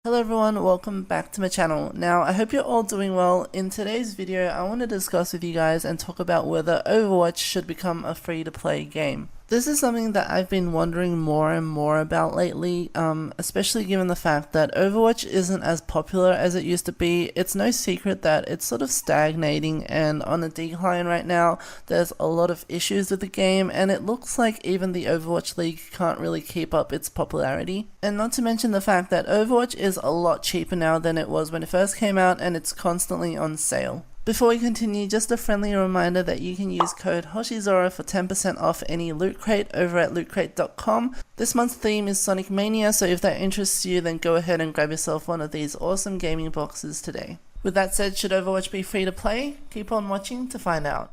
Hello everyone, welcome back to my channel. Now, I hope you're all doing well. In today's video, I want to discuss with you guys and talk about whether Overwatch should become a free-to-play game. This is something that I've been wondering more and more about lately, especially given the fact that Overwatch isn't as popular as it used to be. It's no secret that it's sort of stagnating and on a decline right now. There's a lot of issues with the game, and it looks like even the Overwatch League can't really keep up its popularity. And not to mention the fact that Overwatch is a lot cheaper now than it was when it first came out, and it's constantly on sale. Before we continue, just a friendly reminder that you can use code Hoshizora for 10% off any loot crate over at lootcrate.com. This month's theme is Sonic Mania, so if that interests you, then go ahead and grab yourself one of these awesome gaming boxes today. With that said, should Overwatch be free to play? Keep on watching to find out.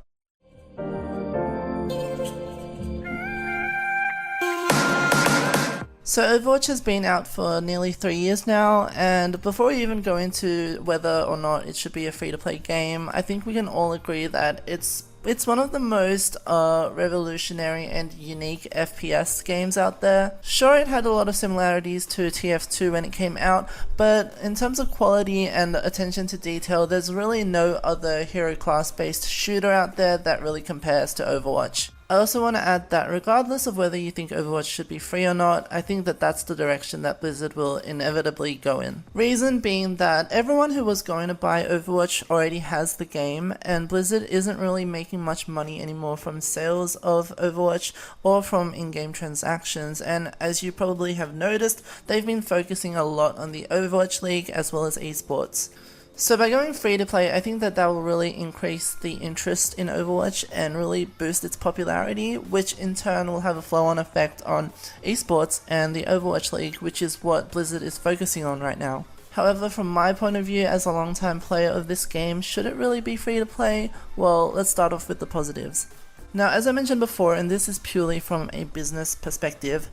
So Overwatch has been out for nearly 3 years now, and before we even go into whether or not it should be a free-to-play game, I think we can all agree that it's one of the most revolutionary and unique FPS games out there. Sure, it had a lot of similarities to TF2 when it came out, but in terms of quality and attention to detail, there's really no other hero class based shooter out there that really compares to Overwatch. I also want to add that regardless of whether you think Overwatch should be free or not, I think that that's the direction that Blizzard will inevitably go in. Reason being that everyone who was going to buy Overwatch already has the game, and Blizzard isn't really making much money anymore from sales of Overwatch or from in-game transactions, and as you probably have noticed, they've been focusing a lot on the Overwatch League as well as esports. So by going free to play, I think that will really increase the interest in Overwatch and really boost its popularity, which in turn will have a flow-on effect on esports and the Overwatch League, which is what Blizzard is focusing on right now. However, from my point of view as a long-time player of this game, should it really be free to play? Well, let's start off with the positives. Now, as I mentioned before, and this is purely from a business perspective,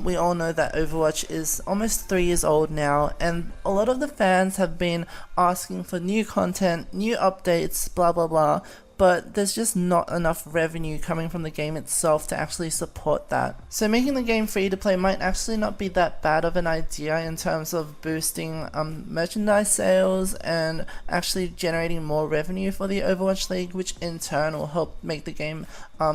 we all know that Overwatch is almost 3 years old now, and a lot of the fans have been asking for new content, new updates, blah blah blah, but there's just not enough revenue coming from the game itself to actually support that. So making the game free to play might actually not be that bad of an idea in terms of boosting merchandise sales and actually generating more revenue for the Overwatch League, which in turn will help make the game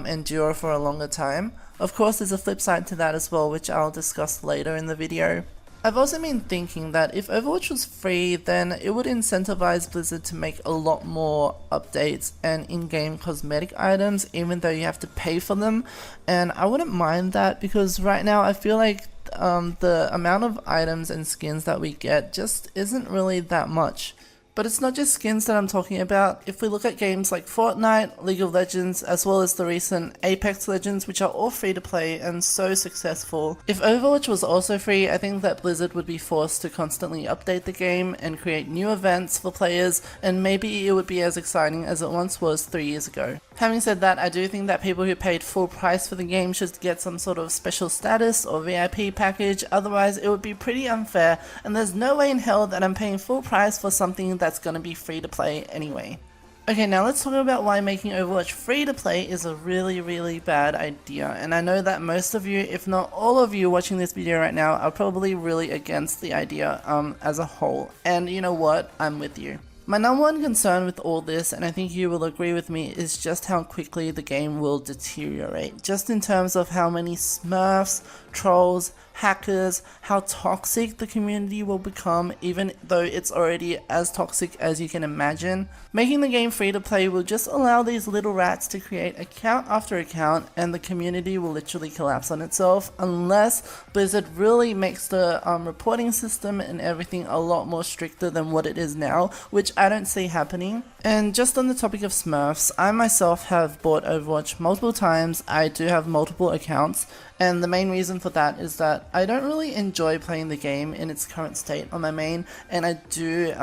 endure for a longer time. Of course, there's a flip side to that as well, which I'll discuss later in the video. I've also been thinking that if Overwatch was free, then it would incentivize Blizzard to make a lot more updates and in-game cosmetic items, even though you have to pay for them, and I wouldn't mind that because right now I feel like the amount of items and skins that we get just isn't really that much. But it's not just skins that I'm talking about. If we look at games like Fortnite, League of Legends, as well as the recent Apex Legends, which are all free to play and so successful. If Overwatch was also free, I think that Blizzard would be forced to constantly update the game and create new events for players, and maybe it would be as exciting as it once was 3 years ago. Having said that, I do think that people who paid full price for the game should get some sort of special status or VIP package, otherwise it would be pretty unfair, and there's no way in hell that I'm paying full price for something that's gonna be free to play anyway. Okay, now let's talk about why making Overwatch free to play is a really bad idea, and I know that most of you, if not all of you watching this video right now, are probably really against the idea as a whole, and you know what, I'm with you. My number one concern with all this, and I think you will agree with me, is just how quickly the game will deteriorate. Just in terms of how many smurfs, trolls, hackers, how toxic the community will become, even though it's already as toxic as you can imagine. Making the game free to play will just allow these little rats to create account after account, and the community will literally collapse on itself unless Blizzard really makes the reporting system and everything a lot more stricter than what it is now, which I don't see happening. And just on the topic of smurfs, I myself have bought Overwatch multiple times. I do have multiple accounts, and the main reason for that is that I don't really enjoy playing the game in its current state on my main, and I do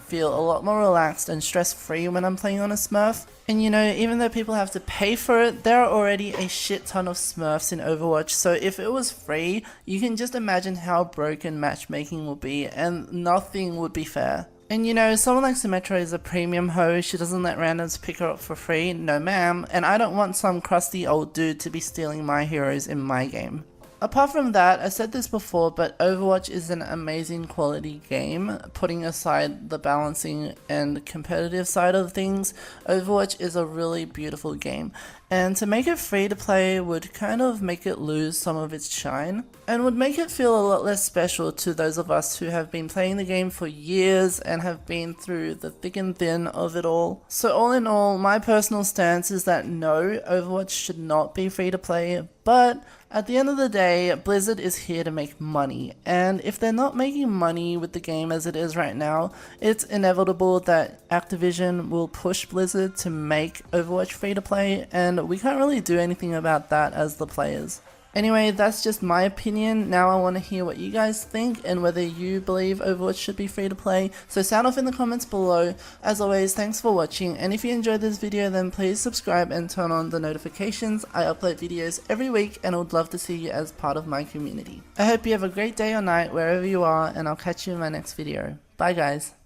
feel a lot more relaxed and stress-free when I'm playing on a smurf. And you know, even though people have to pay for it, there are already a shit ton of smurfs in Overwatch, so if it was free, you can just imagine how broken matchmaking will be, and nothing would be fair. And you know, someone like Symmetra is a premium hoe, she doesn't let randoms pick her up for free, no ma'am, and I don't want some crusty old dude to be stealing my heroes in my game. Apart from that, I said this before, but Overwatch is an amazing quality game. Putting aside the balancing and competitive side of things, Overwatch is a really beautiful game. And to make it free to play would kind of make it lose some of its shine, and would make it feel a lot less special to those of us who have been playing the game for years and have been through the thick and thin of it all. So all in all, my personal stance is that no, Overwatch should not be free to play, but at the end of the day, Blizzard is here to make money, and if they're not making money with the game as it is right now, it's inevitable that Activision will push Blizzard to make Overwatch free to play, and we can't really do anything about that as the players. Anyway, that's just my opinion. Now I want to hear what you guys think and whether you believe Overwatch should be free to play. So sound off in the comments below. As always, thanks for watching, and if you enjoyed this video then please subscribe and turn on the notifications. I upload videos every week and I would love to see you as part of my community. I hope you have a great day or night wherever you are, and I'll catch you in my next video. Bye guys.